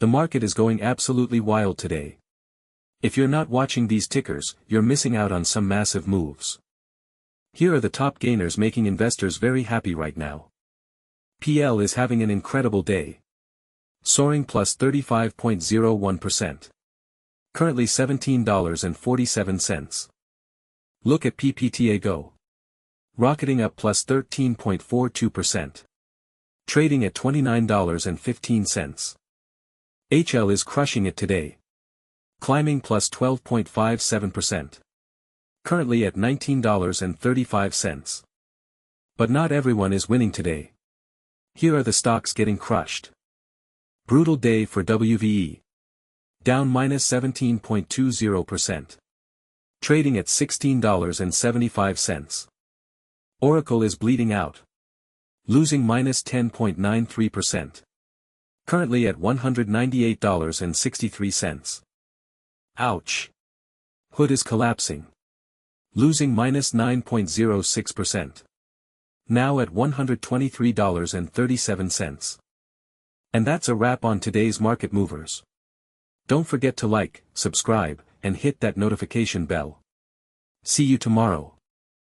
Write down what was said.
The market is going absolutely wild today. If you're not watching these tickers, you're missing out on some massive moves. Here are the top gainers making investors very happy right now. PL is having an incredible day. Soaring plus 35.01%. Currently $17.47. Look at PPTA Go. Rocketing up plus 13.42%. Trading at $29.15. HL is crushing it today. Climbing plus 12.57%. Currently at $19.35. But not everyone is winning today. Here are the stocks getting crushed. Brutal day for WVE. Down minus 17.20%. Trading at $16.75. Oracle is bleeding out. Losing minus 10.93%. Currently at $198.63. Ouch. Hood is collapsing. Losing minus 9.06%. Now at $123.37. And that's a wrap on today's market movers. Don't forget to like, subscribe, and hit that notification bell. See you tomorrow.